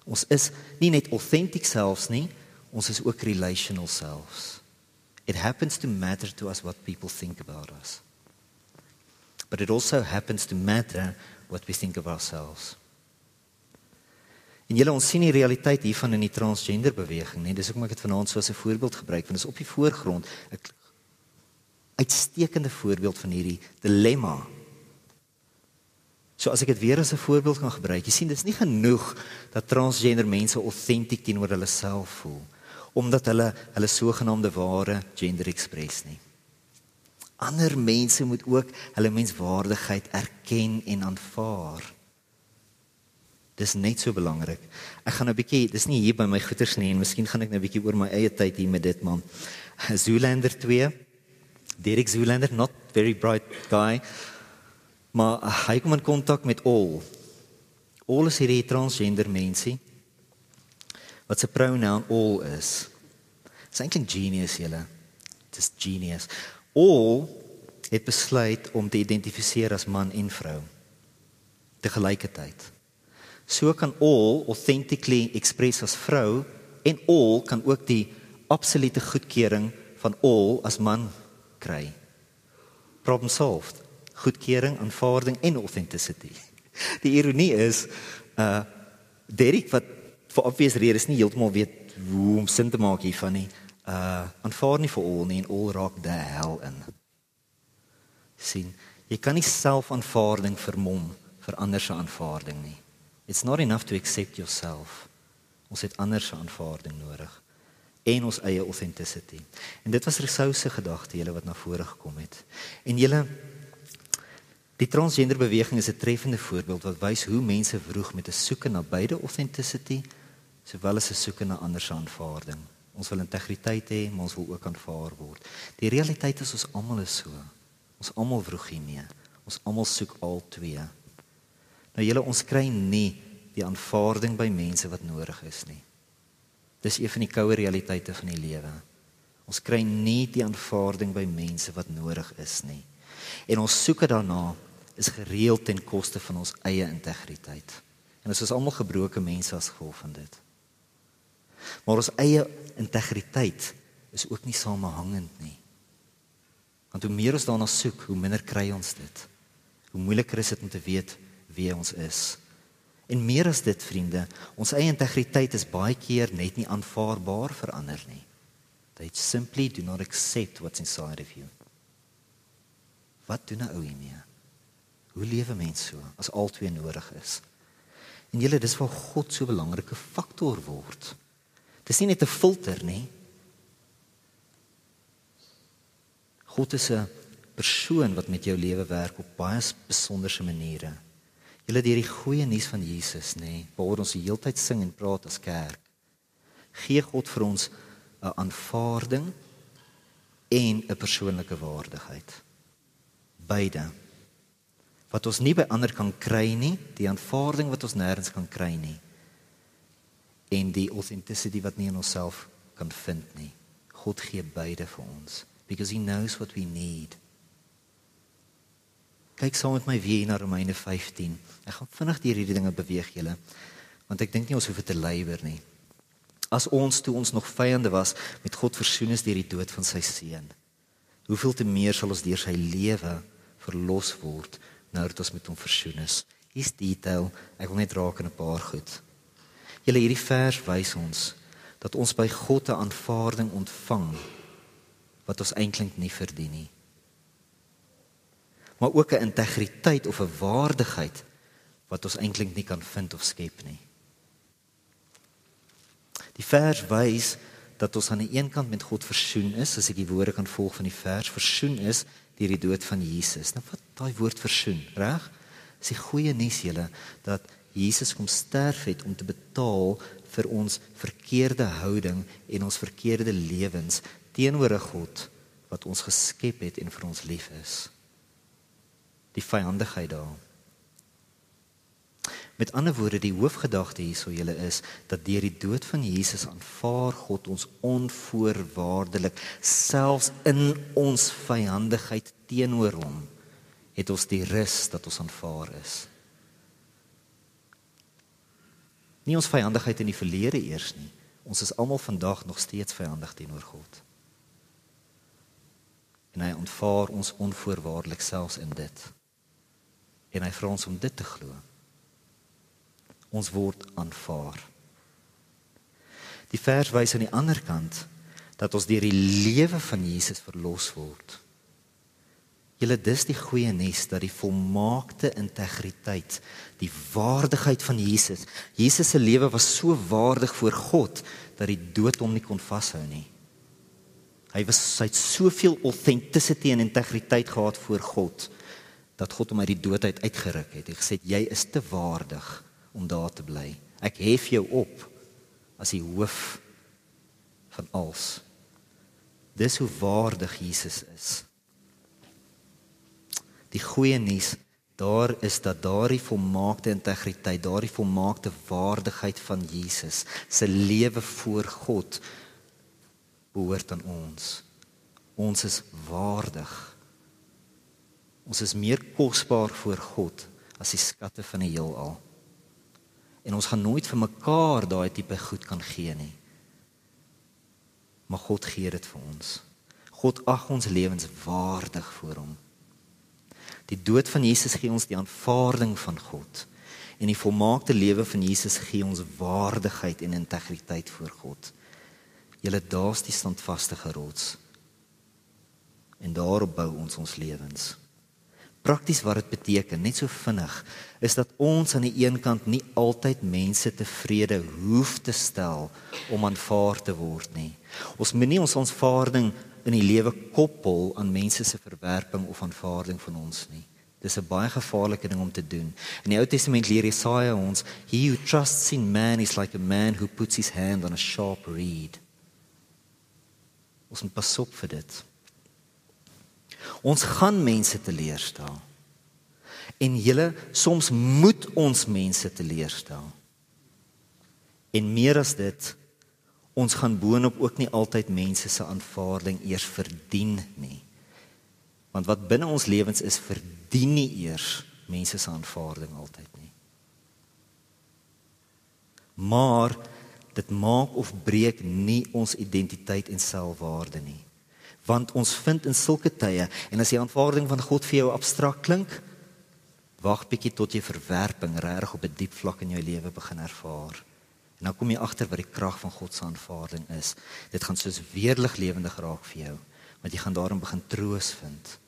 Ons is nie net authentic selves nie, ons is ook relational selves. It happens to matter to us what people think about us. But it also happens to matter what we think of ourselves. En julle, ons sien die realiteit hiervan in die transgender beweging, nee, dis hoekom ek het vanaand so as 'n voorbeeld gebruik, want dis op die voorgrond 'n uitstekende voorbeeld van hierdie dilemma. So as ek dit weer as 'n voorbeeld kan gebruik, jy sien, dis nie genoeg dat transgender mense authentic teenoor hulle self voel, omdat hulle sogenaamde ware gender express nie. Ander mense moet ook hulle menswaardigheid erken en aanvaar. Dis net so belangrik. Ek gaan nou 'n bietjie, dis nie hier by my goeters nie, en miskien gaan ek nou 'n bietjie oor my eie tyd hier met dit, man. Zoolander 2, Derek Zoolander, not very bright guy, maar hy kom in kontak met All. All is hierdie transgender mensie, wat sy pronoun All is. Dis eintlik genius, julle. Dis genius. All het besluit om te identifiseer as man en vrou, tegelijkertijd. So kan All authentically express as vrou, en All kan ook die absolute goedkeuring van All as man kry. Problem solved. Goedkeuring, aanvaarding en authenticity. Die ironie is, Derek, wat vir obvious redes nie heeltemal weet hoe om sin te maak hiervan nie, aanvaar nie vir All nie, en All raak die hel in. Sien, jy kan nie selfaanvaarding vermom vir ander se aanvaarding nie. It's not enough to accept yourself. Ons het ander se aanvaarding nodig. En ons eie authenticity. En dit was Rousseau se gedagte, julle, wat na vore gekom het. En julle, die transgender beweging is 'n treffende voorbeeld wat wys hoe mense vroeg met 'n soeke na beide authenticity, sowel as 'n soeke na ander se aanvaarding. Ons wil integriteit hê, maar ons wil ook aanvaar word. Die realiteit is ons almal is so. Ons almal vroeg hiermee. Ons almal soek al twee. Nou julle, ons kry nie die aanvaarding by mense wat nodig is nie. Dis een van die koue realiteite van die lewe. Ons kry nie die aanvaarding by mense wat nodig is nie. En ons soeke daarna is gereeld ten koste van ons eie integriteit. En ons is almal gebroke mense as gevolg van dit. Maar ons eie integriteit is ook nie samehangend nie. Want hoe meer ons daarna soek, hoe minder kry ons dit. Hoe moeiliker is dit om te weet wie ons is. En meer as dit, vriende, ons eie integriteit is baie keer net nie aanvaarbaar vir ander nie. They simply do not accept what's inside of you. Wat doen 'n ou hiermee? Hoe lewe mens so, as al twee nodig is? En julle, dis waar God so 'n belangrike faktor word. Dis nie net 'n filter nie. God is 'n persoon wat met jou lewe werk op baie besonderse maniere. Julle deur die goeie nuus van Jesus, waaroor ons die hele tyd sing en praat as kerk, gee God vir ons 'n aanvaarding en 'n persoonlike waardigheid. Beide. Wat ons nie by ander kan kry nie, die aanvaarding wat ons nêrens kan kry nie, en die authenticity wat nie in onsself kan vind nie. God gee beide vir ons, because he knows what we need. Kyk saam met my weer na Romeine 15. Ek gaan vinnig deur hierdie dinge beweeg julle, want ek dink nie ons hoef dit te leiwer nie. As ons, toe ons nog vyande was, met God versoen is deur die dood van sy seun, hoeveel te meer sal ons deur sy lewe verlos word, nou dat ons met hom versoen is. Hier's detail, ek wil net raak in 'n paar goed. Julle, hierdie vers wys ons, dat ons by God 'n aanvaarding ontvang, wat ons eintlik nie verdien nie. Maar ook 'n integriteit of 'n waardigheid, wat ons eintlik nie kan vind of skep nie. Die vers wys, dat ons aan die een kant met God versoen is, as ek die woorde kan volg van die vers, versoen is, deur die dood van Jesus. Nou wat daai woord versoen, reg? Is die goeie nuus julle, dat Jesus kom sterf het om te betaal vir ons verkeerde houding en ons verkeerde lewens teenoor 'n God wat ons geskep het en vir ons lief is. Die vyandigheid daar. Met ander woorde, die hoofgedagte hierso julle is, dat deur die dood van Jesus aanvaar God ons onvoorwaardelik, selfs in ons vyandigheid teenoor hom, het ons die rus dat ons aanvaar is. Nie ons vyandigheid in die verlede eers nie, ons is almal vandag nog steeds vyandig teenoor God. En hy aanvaar ons onvoorwaardelik selfs in dit. En hy vra ons om dit te glo. Ons word aanvaar. Die vers wys aan die ander kant, dat ons deur die lewe van Jesus verlos word. Julle, dis die goeie nuus, dat die volmaakte integriteit, die waardigheid van Jesus, Jesus se lewe was so waardig voor God, dat die dood hom nie kon vashou nie. Hy het soveel authenticity en integriteit gehad voor God, dat God hom uit die dood uitgeruk het. Hy gesê, jy is te waardig om daar te bly. Ek hef jou op as die hoof van alles. Dis hoe waardig Jesus is. Die goeie nuus daar is dat daardie volmaakte integriteit, daardie volmaakte waardigheid van Jesus, sy lewe voor God, behoort aan ons. Ons is waardig. Ons is meer kosbaar voor God as die skatte van die heelal. En ons gaan nooit vir mekaar daai tipe goed kan gee nie. Maar God gee dit vir ons. God ag ons lewens waardig voor hom. Die dood van Jesus gee ons die aanvaarding van God. En die volmaakte lewe van Jesus gee ons waardigheid en integriteit voor God. Julle, daar's die standvaste rots. En daarop bou ons lewens. Prakties wat dit beteken, net so vinnig, is dat ons aan die een kant nie altyd mense tevrede hoef te stel om aanvaar te word nie. Ons moet nie ons aanvaarding in die lewe koppel aan mense se verwerping of aanvaarding van ons nie. Dis 'n baie gevaarlike ding om te doen. In die Ou Testament leer Jesaja ons, he who trusts in man is like a man who puts his hand on a sharp reed. Ons moet pas op vir dit. Ons gaan mense teleurstel. En julle, soms moet ons mense teleurstel. En meer as dit, ons gaan boonop ook nie altyd mense se aanvaarding eers verdien nie. Want wat binne ons lewens is, verdien nie eers mense se aanvaarding altyd nie. Maar dit maak of breek nie ons identiteit en selfwaarde nie. Want ons vind in sulke tye, en as die aanvaarding van God vir jou abstrakt klink, wag bietjie tot jy verwerping reg op 'n diep vlak in jou lewe begin ervaar. En dan kom jy agter wat die krag van God se aanvaarding is. Dit gaan soos weerlig lewendig raak vir jou, want jy gaan daarin begin troos vind,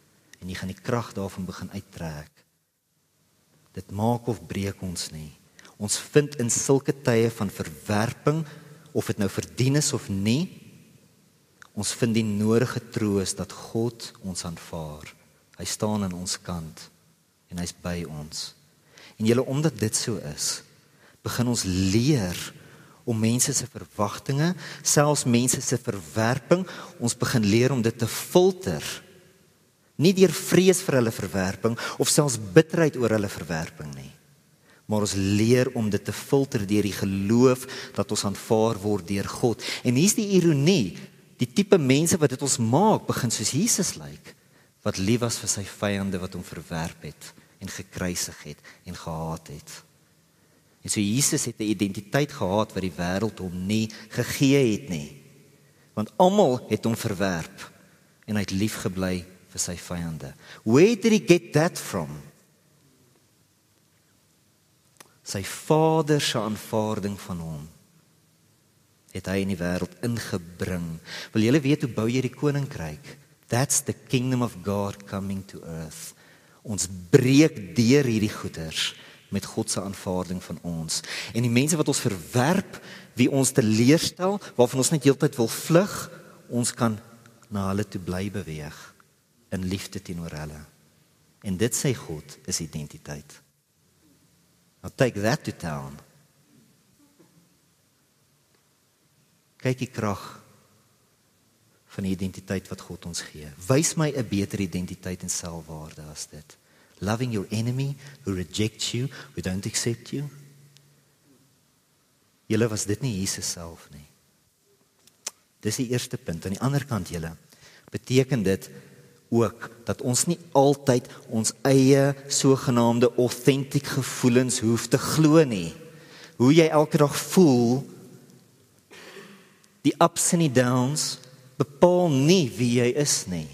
en jy gaan die krag daarvan begin uittrek. Dit maak of breek ons nie. Ons vind in sulke tye van verwerping, of dit nou verdien is of nie, ons vind die nodige troos dat God ons aanvaar. Hy staan aan ons kant en hy's by ons. En julle, omdat dit so is, begin ons leer om mense se verwagtinge, selfs mense se verwerping, ons begin leer om dit te filter. Nie deur vrees vir hulle verwerping, of selfs bitterheid oor hulle verwerping nie. Maar ons leer om dit te filter deur die geloof dat ons aanvaar word deur God. En hier's die ironie, die tipe mense wat dit ons maak, begin soos Jesus lyk, wat lief was vir sy vyande wat hom verwerp het, en gekruisig het, en gehaat het. En so Jesus het 'n identiteit gehad wat die wêreld hom nie gegee het nie. Want almal het hom verwerp, en hy het lief gebly vir sy vyande. Where did he get that from? Sy Vader se aanvaarding van hom het hy in die wêreld ingebring. Wil julle weet hoe bou jy die koninkryk? That's the kingdom of God coming to earth. Ons breek deur hierdie goeders met God se aanvaarding van ons. En die mense wat ons verwerp, wie ons teleurstel, waarvan ons net heeltyd wil vlug, ons kan na hulle toe bly beweeg in liefde teenoor hulle. En dit sê God is identiteit. Now take that to town. Kyk die krag van die identiteit wat God ons gee. Wys my 'n beter identiteit en selfwaarde as dit. Loving your enemy who rejects you, who don't accept you. Julle, was dit nie Jesus self nie. Dis die eerste punt. Aan die ander kant, julle, beteken dit ook dat ons nie altyd ons eie sogenaamde authentic gevoelens hoef te glo nie. Hoe jy elke dag voel, die ups en die downs, bepaal nie wie jy is nie.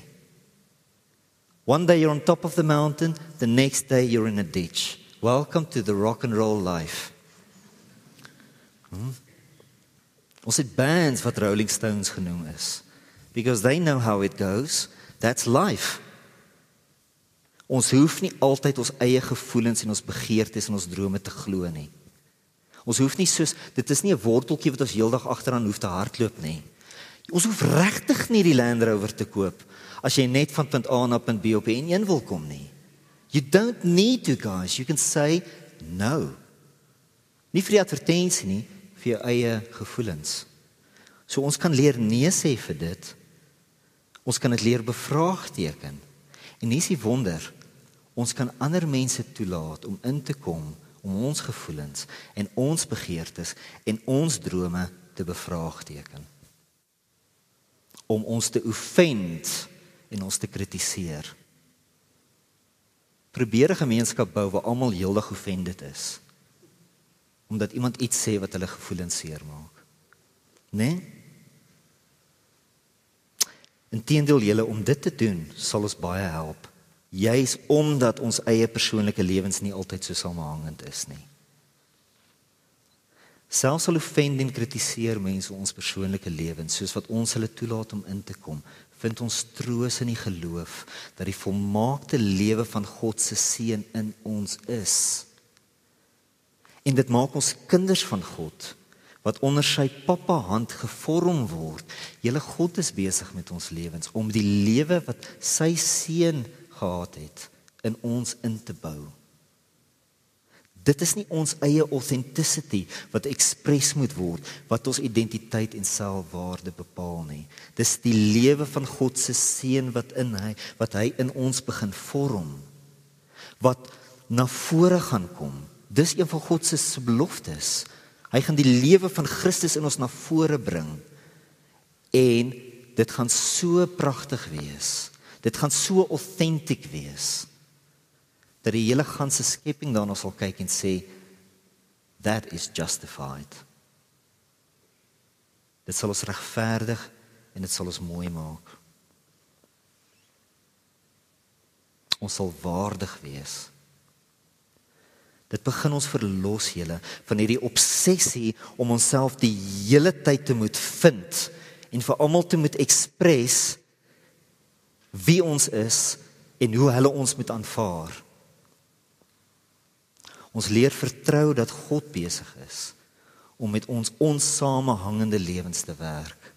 One day you're on top of the mountain, the next day you're in a ditch. Welcome to the rock and roll life. Ons het bands wat Rolling Stones genoem is, because they know how it goes. That's life. Ons hoef nie altyd ons eie gevoelens en ons begeertes en ons drome te glo nie. Ons hoef nie soos, dit is nie 'n worteltjie wat ons heeldag agteraan hoef te hardloop nie. Ons hoef regtig nie die Land Rover te koop as jy net van punt A na punt B op die N1 wil kom nie. You don't need to, guys. You can say no. Nie vir die advertensie nie, vir jou eie gevoelens. So ons kan leer nee sê vir dit. Ons kan dit leer bevraagteken. En hier's die wonder, ons kan ander mense toelaat om in te kom, om ons gevoelens en ons begeertes en ons drome te bevraagteken. Om ons te offend en ons te kritiseer. Probeer 'n gemeenskap bou waar almal heeldag offended is. Omdat iemand iets sê wat hulle gevoelens seermaak. Nee? Inteendeel, julle, om dit te doen, sal ons baie help. Juis omdat ons eie persoonlike lewens nie altyd so samehangend is nie. Selfs al offend en kritiseer mense ons persoonlike lewens, soos wat ons hulle toelaat om in te kom, vind ons troos in die geloof dat die volmaakte lewe van God se seun in ons is. En dit maak ons kinders van God, wat onder sy pappa hand gevorm word. Julle, God is besig met ons lewens, om die lewe wat sy seun gehad het, in ons in te bou. Dit is nie ons eie authenticity wat ekspres moet word, wat ons identiteit en selfwaarde bepaal nie. Dis die lewe van God se seun wat hy in ons begin vorm, wat na vore gaan kom. Dis een van God se beloftes. Hy gaan die lewe van Christus in ons na vore bring. En dit gaan so pragtig wees. Dit gaan so authentic wees. Dat die hele ganse skepping daarna sal kyk en sê, that is justified. Dit sal ons regverdig en dit sal ons mooi maak. Ons sal waardig wees. Dit begin ons verlos, julle, van hierdie obsessie om onsself die hele tyd te moet vind en vir almal te moet ekspres wie ons is en hoe hulle ons moet aanvaar. Ons leer vertrou dat God besig is om met ons onsamehangende lewens te werk.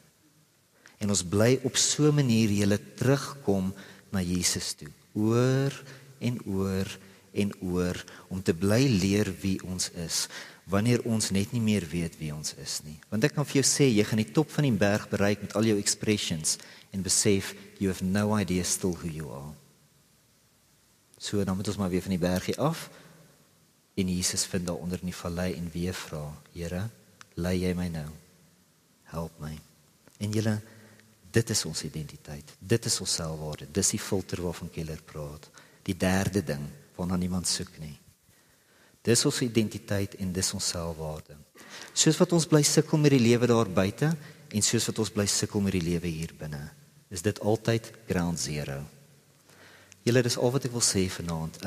En ons bly op so 'n manier julle terugkom na Jesus toe, oor en oor en oor om te bly leer wie ons is, wanneer ons net nie meer weet wie ons is nie. Want ek kan vir jou sê, jy gaan die top van die berg bereik met al jou expressions en besef, you have no idea still who you are. So, dan moet ons maar weer van die bergie af en Jesus vind daar onder in die vallei en weer vra, Here, lei jy my nou? Help my. En julle, dit is ons identiteit, dit is ons selfwaarde, dis die filter waarvan Keller praat. Die derde ding, waarna niemand soek nie. Dis ons identiteit en dis ons selfwaarde. Soos wat ons bly sukkel met die lewe daar buite en soos wat ons bly sukkel met die lewe hier binne, is dit altyd ground zero. Julle, dis al wat ek wil sê vanaand.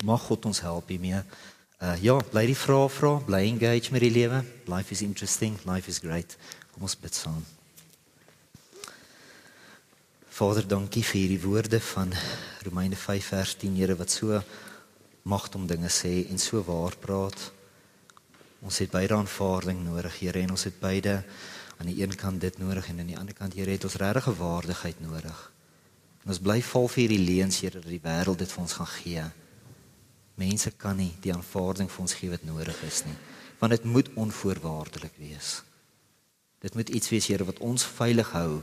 Mag God ons help hiermee. Ja, bly die vrae vra, bly engage met die lewe. Life is interesting, life is great. Kom ons bid saam. Vader, dankie vir hierdie woorde van Romeine 5 vers 10, Here, wat so magt om dinge sê en so waar praat. Ons het beide aanvaarding nodig, Here, en ons het beide aan die een kant dit nodig en aan die ander kant, Here, het ons regtig 'n waardigheid nodig. En ons bly val vir hierdie leuns, Here, dat die wêreld dit vir ons gaan gee. Mense kan nie die aanvaarding vir ons gee wat nodig is nie, want dit moet onvoorwaardelik wees. Dit moet iets wees, Here, wat ons veilig hou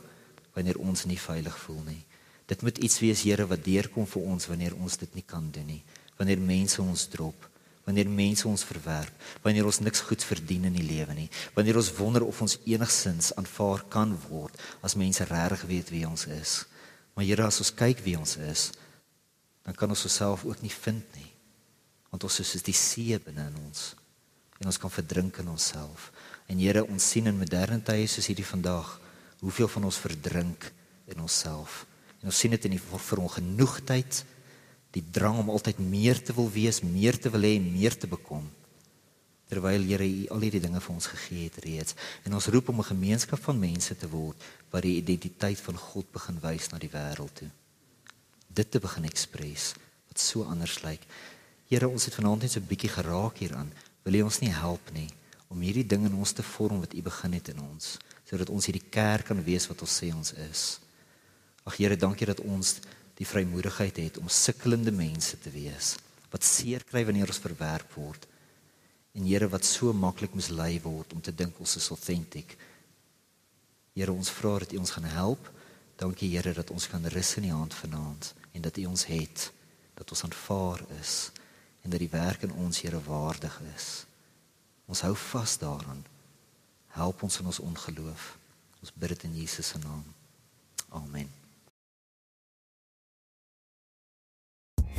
wanneer ons nie veilig voel nie. Dit moet iets wees, Here, wat deurkom vir ons wanneer ons dit nie kan doen nie. Wanneer mense ons drop, wanneer mense ons verwerp, wanneer ons niks goed verdien in die lewe nie, wanneer ons wonder of ons enigsins aanvaar kan word, as mense regtig weet wie ons is. Maar Here, as ons kyk wie ons is, dan kan ons onsself ook nie vind nie, want ons is soos die see binne in ons, en ons kan verdrink in onsself. En Here, ons sien in moderne tye soos hierdie vandag, hoeveel van ons verdrink in onsself. En ons sien dit in die verongenoegdheid, die drang om altyd meer te wil wees, meer te wil hê, meer te bekom. Terwyl Here U al hierdie dinge vir ons gegee het reeds. En ons roep om 'n gemeenskap van mense te word, wat die identiteit van God begin wys na die wêreld toe. Dit te begin express, wat so anders lyk. Here, ons het vanaand net so 'n bietjie geraak hieraan. Wil U ons nie help nie, om hierdie ding in ons te vorm wat U begin het in ons, sodat ons hierdie kerk kan wees wat ons sê ons is. Ag Here, dankie dat ons die vrymoedigheid het om sukkelende mense te wees, wat seer kry wanneer ons verwerp word, en Here, wat so maklik mislei word om te dink ons is authentic. Here, ons vra dat U ons gaan help. Dankie Here, dat ons kan rus in U hand vanaand, en dat U ons het, dat ons aanvaar is, en dat die werk in ons, Here, waardig is. Ons hou vas daaraan. Help ons in ons ongeloof. Ons bid dit in Jesus se naam. Amen.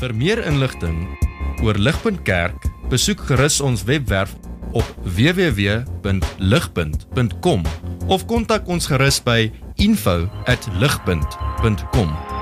Vir meer inligting oor Ligpunt Kerk, besoek gerus ons webwerf op www.ligpunt.com of kontak ons gerus by info@ligpunt.com.